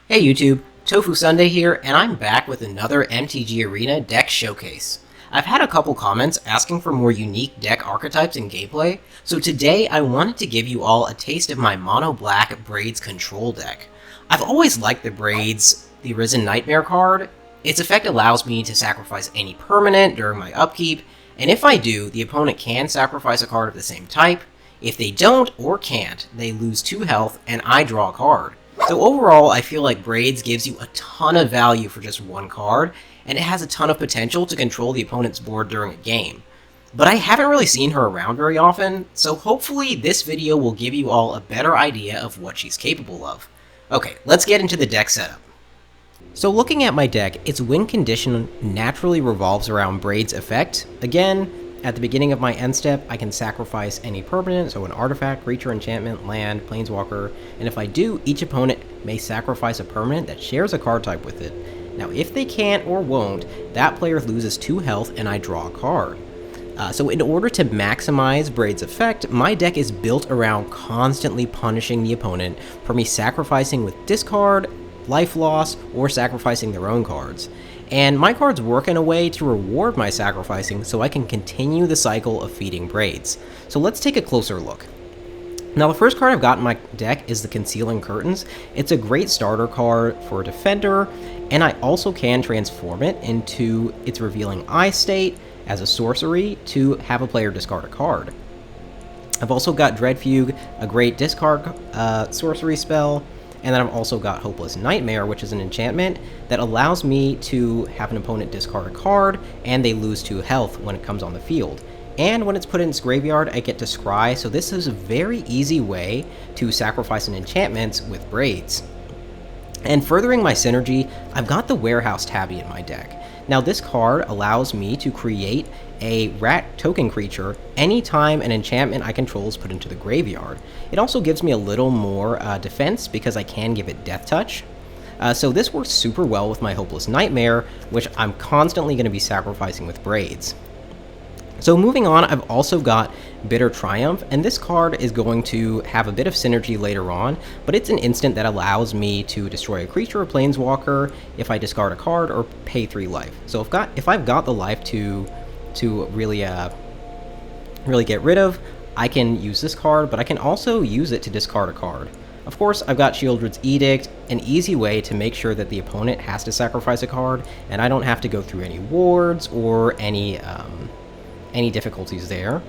Hey YouTube, Tofu Sunday here, and I'm back with another MTG Arena deck showcase. I've had a couple comments asking for more unique deck archetypes and gameplay, so today I wanted to give you all a taste of my mono-black Braids control deck. I've always liked the Braids, the Arisen Nightmare card. Its effect allows me to sacrifice any permanent during my upkeep, and if I do, the opponent can sacrifice a card of the same type. If they don't or can't, they lose 2 health and I draw a card. So overall, I feel like Braids gives you a ton of value for just one card, and it has a ton of potential to control the opponent's board during a game. But I haven't really seen her around very often, so hopefully this video will give you all a better idea of what she's capable of. Okay, let's get into the deck setup. So looking at my deck, its win condition naturally revolves around Braid's effect. Again, at the beginning of my end step, I can sacrifice any permanent, so an artifact, creature, enchantment, land, planeswalker, and if I do, each opponent may sacrifice a permanent that shares a card type with it. Now, if they can't or won't, that player loses 2 health and I draw a card. So in order to maximize Braid's effect, my deck is built around constantly punishing the opponent for me sacrificing with discard, life loss, or sacrificing their own cards. And my cards work in a way to reward my sacrificing so I can continue the cycle of feeding Braids. So let's take a closer look. Now the first card I've got in my deck is the Concealing Curtains. It's a great starter card for a defender, and I also can transform it into its Revealing Eye state as a sorcery to have a player discard a card. I've also got Dread Fugue, a great discard sorcery spell, and then I've also got Hopeless Nightmare, which is an enchantment that allows me to have an opponent discard a card, and they lose 2 health when it comes on the field. And when it's put in its graveyard, I get to scry, so this is a very easy way to sacrifice an enchantment with Braids. And furthering my synergy, I've got the Warehouse Tabby in my deck. Now this card allows me to create a rat token creature anytime an enchantment I control is put into the graveyard. It also gives me a little more defense because I can give it Death Touch. So this works super well with my Hopeless Nightmare, which I'm constantly going to be sacrificing with Braids. So moving on, I've also got Bitter Triumph, and this card is going to have a bit of synergy later on, but it's an instant that allows me to destroy a creature or planeswalker if I discard a card or pay 3 life. So if I've got the life to really get rid of, I can use this card, but I can also use it to discard a card. Of course, I've got Sheoldred's Edict, an easy way to make sure that the opponent has to sacrifice a card, and I don't have to go through any wards or any difficulties there.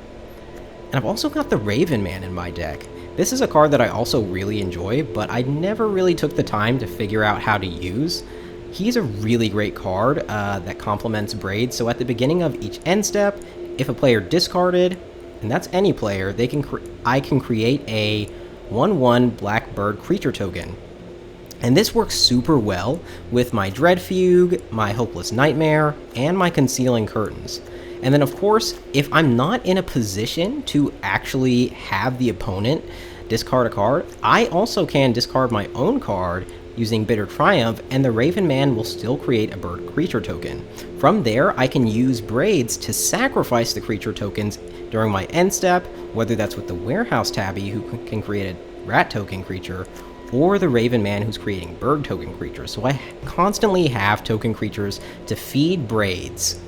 And I've also got the Raven Man in my deck. This is a card that I also really enjoy, but I never really took the time to figure out how to use. He's a really great card that complements Braid, so at the beginning of each end step, if a player discarded, and that's any player, I can create a 1/1 black bird creature token. And this works super well with my Dread Fugue, my Hopeless Nightmare, and my Concealing Curtains. And then of course, if I'm not in a position to actually have the opponent discard a card, I also can discard my own card using Bitter Triumph, and the Raven Man will still create a bird creature token. From there, I can use Braids to sacrifice the creature tokens during my end step, whether that's with the Warehouse Tabby, who can create a rat token creature, or the Raven Man, who's creating bird token creatures. So I constantly have token creatures to feed Braids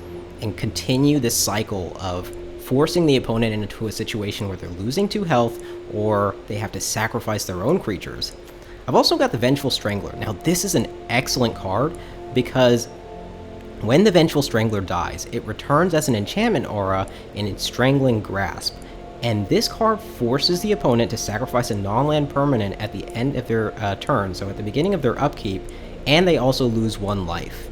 and continue this cycle of forcing the opponent into a situation where they're losing 2 health or they have to sacrifice their own creatures. I've also got the Vengeful Strangler. Now this is an excellent card because when the Vengeful Strangler dies, it returns as an enchantment aura in its Strangling Grasp. And this card forces the opponent to sacrifice a non-land permanent at the end of their turn, so at the beginning of their upkeep, and they also lose 1 life.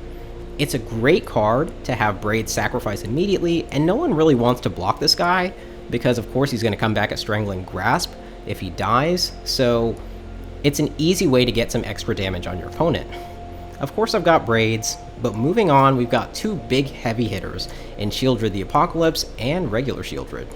It's a great card to have Braid sacrifice immediately, and no one really wants to block this guy, because of course he's going to come back at Strangling Grasp if he dies, so it's an easy way to get some extra damage on your opponent. Of course I've got Braids, but moving on, we've got 2 big heavy hitters in Sheoldred the Apocalypse and regular Sheoldred.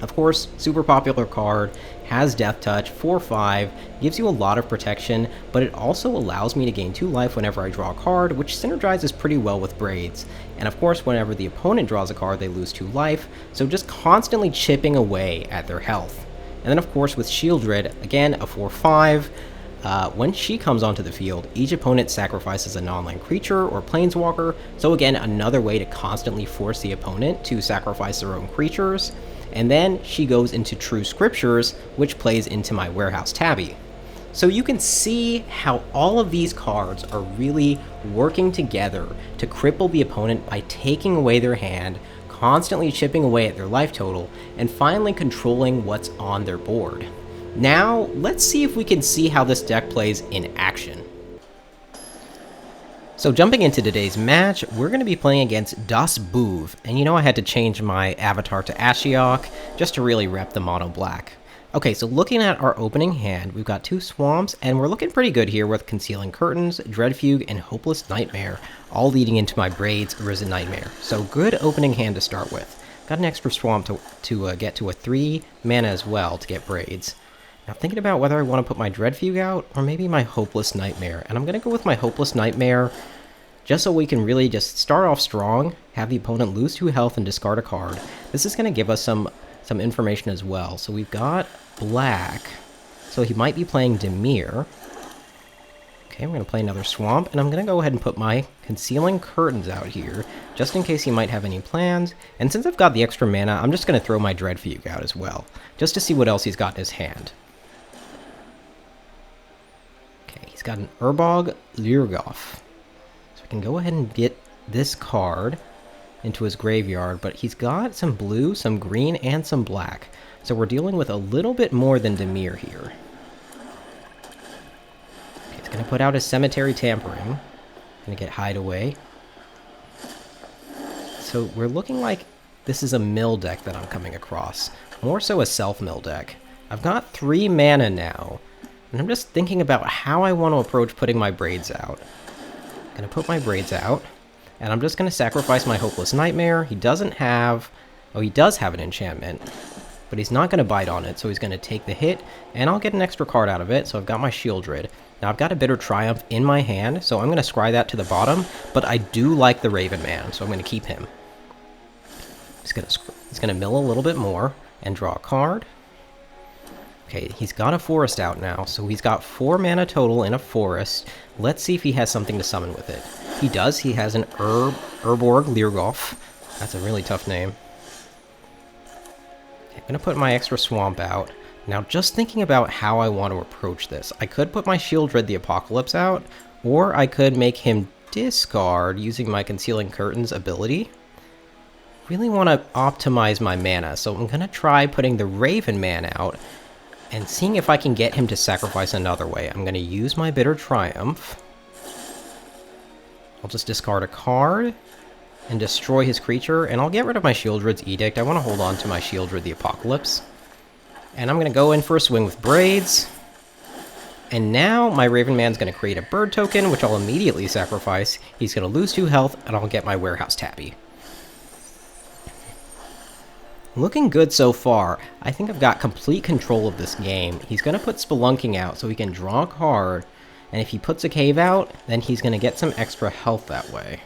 Of course, super popular card, has Death Touch, 4/5, gives you a lot of protection, but it also allows me to gain 2 life whenever I draw a card, which synergizes pretty well with Braids. And of course, whenever the opponent draws a card, they lose 2 life, so just constantly chipping away at their health. And then of course with Sheoldred, again, a 4/5, When she comes onto the field, each opponent sacrifices a non-land creature or planeswalker, so again, another way to constantly force the opponent to sacrifice their own creatures. And then she goes into True Scriptures, which plays into my Warehouse Tabby. So you can see how all of these cards are really working together to cripple the opponent by taking away their hand, constantly chipping away at their life total, and finally controlling what's on their board. Now, let's see if we can see how this deck plays in action. So jumping into today's match, we're going to be playing against Das Boov, and you know I had to change my avatar to Ashiok just to really rep the mono black. Okay, so looking at our opening hand, we've got 2 Swamps, and we're looking pretty good here with Concealing Curtains, Dread Fugue, and Hopeless Nightmare, all leading into my Braids, Arisen Nightmare. So good opening hand to start with. Got an extra Swamp to get to a 3 mana as well to get Braids. Now thinking about whether I want to put my Dread Fugue out, or maybe my Hopeless Nightmare, and I'm going to go with my Hopeless Nightmare, just so we can really just start off strong, have the opponent lose 2 health and discard a card. This is going to give us some information as well. So we've got black, so he might be playing Dimir. Okay, I'm going to play another Swamp, and I'm going to go ahead and put my Concealing Curtains out here, just in case he might have any plans. And since I've got the extra mana, I'm just going to throw my Dread Fugue out as well, just to see what else he's got in his hand. Okay, he's got an Urbog Lurgoth. So I can go ahead and get this card into his graveyard, but he's got some blue, some green, and some black. So we're dealing with a little bit more than Dimir here. Okay, he's going to put out his Cemetery Tampering. Going to get Hideaway. So we're looking like this is a mill deck that I'm coming across. More so a self-mill deck. I've got 3 mana now, and I'm just thinking about how I want to approach putting my Braids out. I'm going to put my Braids out, and I'm just going to sacrifice my Hopeless Nightmare. He doesn't have... Oh, he does have an enchantment, but he's not going to bite on it, so he's going to take the hit, and I'll get an extra card out of it, so I've got my Sheoldred. Now, I've got a Bitter Triumph in my hand, so I'm going to scry that to the bottom, but I do like the Raven Man, so I'm going to keep him. He's going to mill a little bit more and draw a card. Okay, he's got a Forest out now, so he's got 4 mana total in a Forest. Let's see if he has something to summon with it. He does. He has an Urborg Lurgoth. That's a really tough name. Okay, I'm going to put my extra Swamp out. Now, just thinking about how I want to approach this. I could put my Sheoldred the Apocalypse out, or I could make him discard using my Concealing Curtains ability. Really want to optimize my mana, so I'm going to try putting the Raven Man out and seeing if I can get him to sacrifice another way. I'm going to use my Bitter Triumph. I'll just discard a card and destroy his creature, and I'll get rid of my Sheoldred's Edict. I want to hold on to my Sheoldred the Apocalypse. And I'm going to go in for a swing with Braids. And now my Raven Man's going to create a bird token, which I'll immediately sacrifice. He's going to lose 2 health, and I'll get my Warehouse Tabby. Looking good so far. I think I've got complete control of this game. He's going to put Spelunking out so he can draw a card, and if he puts a Cave out, then he's going to get some extra health that way.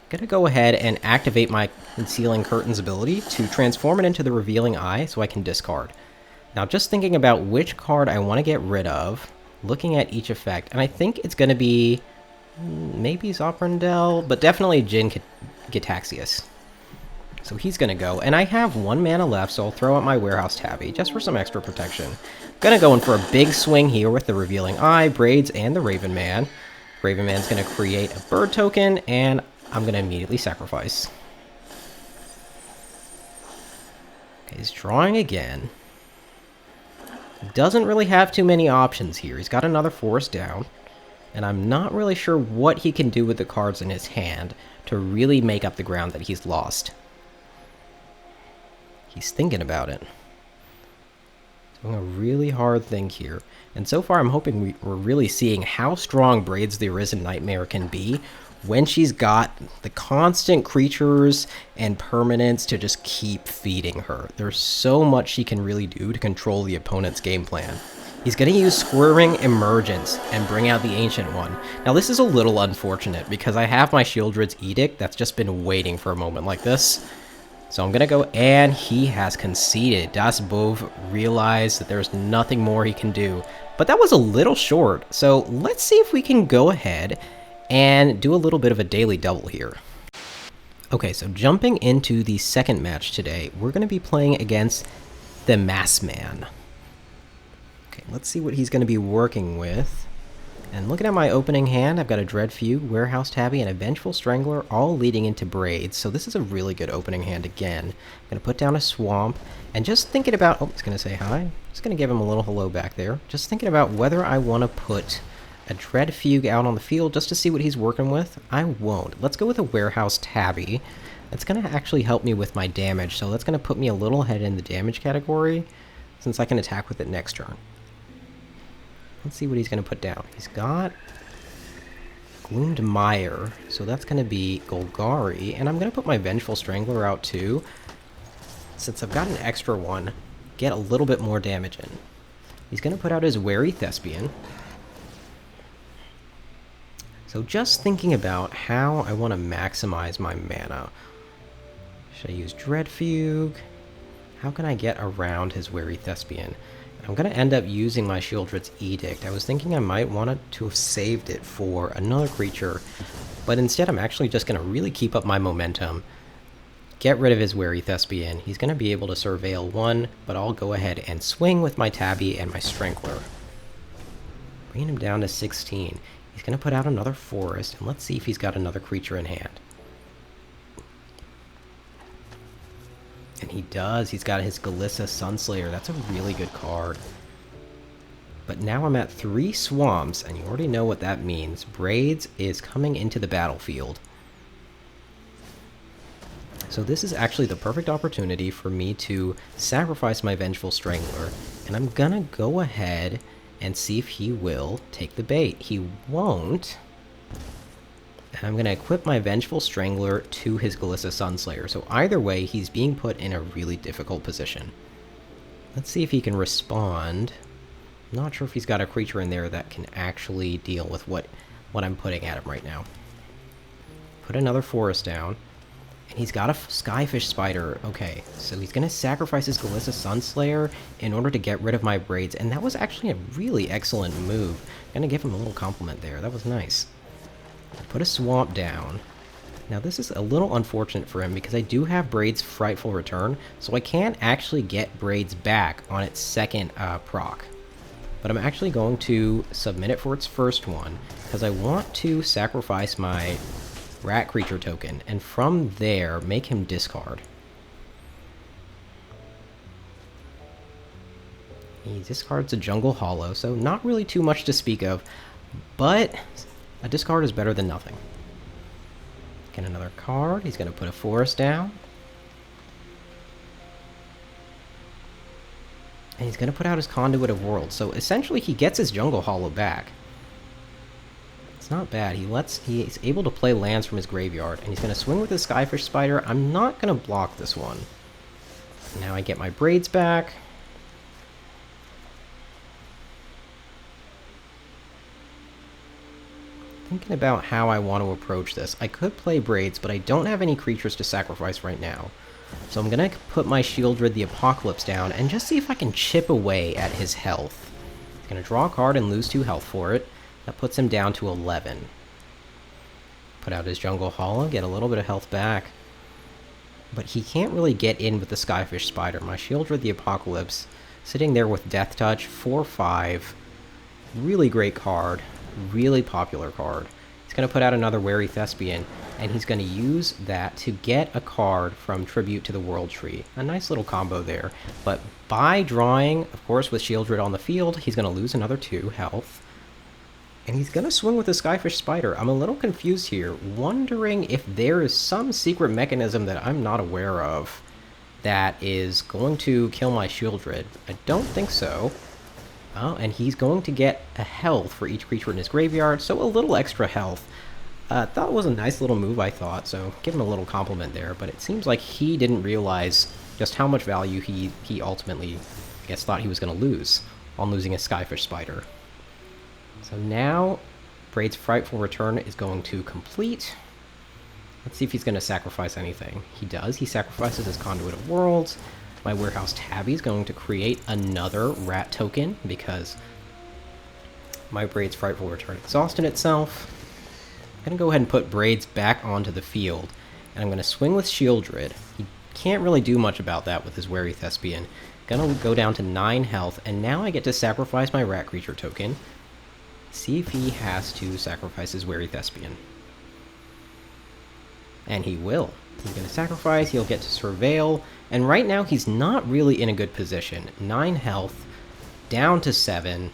I'm going to go ahead and activate my Concealing Curtains ability to transform it into the Revealing Eye so I can discard. Now, just thinking about which card I want to get rid of, looking at each effect, and I think it's going to be maybe Zoprindel, but definitely Jin Gitaxias. So he's going to go, and I have 1 mana left, so I'll throw out my Warehouse Tabby, just for some extra protection. Going to go in for a big swing here with the Revealing Eye, Braids, and the Raven Man. Raven Man's going to create a bird token, and I'm going to immediately sacrifice. Okay, he's drawing again. Doesn't really have too many options here. He's got another Forest down, and I'm not really sure what he can do with the cards in his hand to really make up the ground that he's lost. He's thinking about it. Doing a really hard thing here. And so far, I'm hoping we're really seeing how strong Braids the Arisen Nightmare can be when she's got the constant creatures and permanents to just keep feeding her. There's so much she can really do to control the opponent's game plan. He's going to use Squirming Emergence and bring out the Ancient One. Now, this is a little unfortunate because I have my Sheoldred's Edict that's just been waiting for a moment like this. So I'm going to go, and he has conceded. Das Bove realized that there's nothing more he can do. But that was a little short, so let's see if we can go ahead and do a little bit of a daily double here. Okay, so jumping into the second match today, we're going to be playing against the Mass Man. Okay, let's see what he's going to be working with. And looking at my opening hand, I've got a Dread Fugue, Warehouse Tabby, and a Vengeful Strangler, all leading into Braids. So this is a really good opening hand again. I'm going to put down a Swamp, and just thinking about... Oh, he's going to say hi. Just going to give him a little hello back there. Just thinking about whether I want to put a Dread Fugue out on the field just to see what he's working with. I won't. Let's go with a Warehouse Tabby. That's going to actually help me with my damage, so that's going to put me a little ahead in the damage category, since I can attack with it next turn. Let's see what he's going to put down. He's got Gloomed Mire, so that's going to be Golgari, and I'm going to put my Vengeful Strangler out too, since I've got an extra one, get a little bit more damage in. He's going to put out his Wary Thespian. So just thinking about how I want to maximize my mana. Should I use Dread Fugue? How can I get around his Wary Thespian? I'm going to end up using my Sheoldred's Edict. I was thinking I might want to have saved it for another creature, but instead I'm actually just going to really keep up my momentum, get rid of his Wary Thespian. He's going to be able to surveil one, but I'll go ahead and swing with my Tabby and my Strangler. Bring him down to 16. He's going to put out another Forest, and let's see if he's got another creature in hand. And he does. He's got his Galissa Sunslayer. That's a really good card. But now I'm at 3 Swamps, and you already know what that means. Braids is coming into the battlefield. So this is actually the perfect opportunity for me to sacrifice my Vengeful Strangler. And I'm gonna go ahead and see if he will take the bait. He won't. And I'm going to equip my Vengeful Strangler to his Galissa Sunslayer. So either way, he's being put in a really difficult position. Let's see if he can respond. I'm not sure if he's got a creature in there that can actually deal with what I'm putting at him right now. Put another Forest down. And he's got a Skyfish Spider. Okay, so he's going to sacrifice his Galissa Sunslayer in order to get rid of my Braids. And that was actually a really excellent move. I'm going to give him a little compliment there. That was nice. Put a Swamp down. Now this is a little unfortunate for him because I do have Braid's Frightful Return, so I can't actually get Braids back on its second proc. But I'm actually going to submit it for its first one, because I want to sacrifice my Rat Creature token, and from there, make him discard. He discards a Jungle Hollow, so not really too much to speak of, but a discard is better than nothing. Get another card. He's going to put a Forest down. And he's going to put out his Conduit of Worlds. So essentially he gets his Jungle Hollow back. It's not bad. He's able to play lands from his graveyard. And he's going to swing with his Skyfish Spider. I'm not going to block this one. Now I get my Braids back. Thinking about how I want to approach this. I could play Braids, but I don't have any creatures to sacrifice right now. So I'm going to put my Sheoldred the Apocalypse down and just see if I can chip away at his health. He's going to draw a card and lose 2 health for it. That puts him down to 11. Put out his Jungle Hollow, get a little bit of health back. But he can't really get in with the Skyfish Spider. My Sheoldred the Apocalypse sitting there with Death Touch, 4/5. Really great card. Really popular card. He's going to put out another Wary Thespian, and he's going to use that to get a card from Tribute to the World Tree. A nice little combo there. But by drawing, of course, with Sheoldred on the field, he's going to lose another 2 health. And he's going to swing with the Skyfish Spider. I'm a little confused here, wondering if there is some secret mechanism that I'm not aware of that is going to kill my Sheoldred. I don't think so. Oh, and he's going to get a health for each creature in his graveyard, so a little extra health. Thought it was a nice little move, I thought, so give him a little compliment there, but it seems like he didn't realize just how much value he ultimately, I guess, thought he was going to lose on losing a Skyfish Spider. So now, Braid's Frightful Return is going to complete, Let's see if he's going to sacrifice anything. He does. He sacrifices his Conduit of Worlds. My Warehouse Tabby is going to create another rat token because my Braid's Frightful Return exhausted itself. I'm going to go ahead and put Braids back onto the field. And I'm going to swing with Sheoldred. He can't really do much about that with his Wary Thespian. Gonna go down to 9 health, and now I get to sacrifice my rat creature token. See if he has to sacrifice his Wary Thespian. And he will. He's going to sacrifice, he'll get to Surveil, and right now he's not really in a good position. 9 health, down to 7.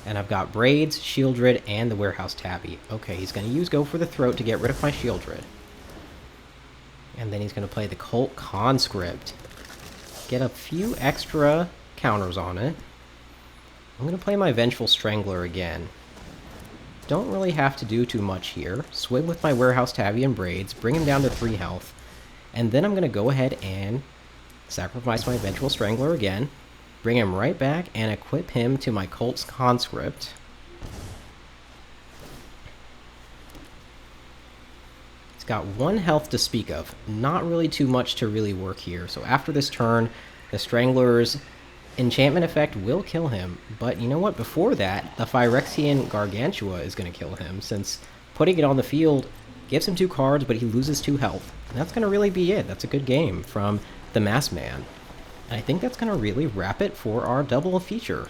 And I've got Braids, Sheoldred, and the Warehouse Tabby. Okay, he's going to use Go for the Throat to get rid of my Sheoldred. And then he's going to play the Cult Conscript. Get a few extra counters on it. I'm going to play my Vengeful Strangler again. Don't really have to do too much here. Swim with my Warehouse Tabby and Braids, bring him down to 3 health. And then I'm going to go ahead and sacrifice my Vengeful Strangler again. Bring him right back and equip him to my Cult's Conscript. He's got 1 health to speak of. Not really too much to really work here. So after this turn, the Strangler's enchantment effect will kill him. But you know what? Before that, the Phyrexian Gargantua is going to kill him, since putting it on the field gives him 2 cards, but he loses 2 health. And that's going to really be it. That's a good game from the Masked Man. And I think that's going to really wrap it for our double feature.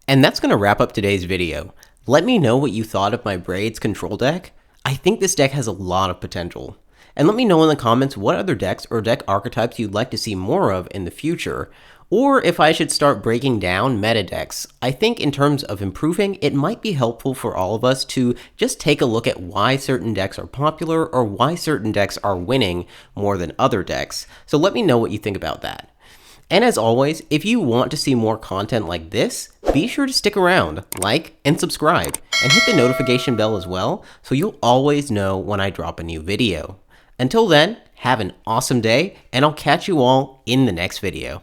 And that's going to wrap up today's video. Let me know what you thought of my Braids control deck. I think this deck has a lot of potential. And let me know in the comments what other decks or deck archetypes you'd like to see more of in the future, or if I should start breaking down meta decks. I think in terms of improving, it might be helpful for all of us to just take a look at why certain decks are popular or why certain decks are winning more than other decks. So let me know what you think about that. And as always, if you want to see more content like this, be sure to stick around, like, and subscribe, and hit the notification bell as well, so you'll always know when I drop a new video. Until then, have an awesome day, and I'll catch you all in the next video.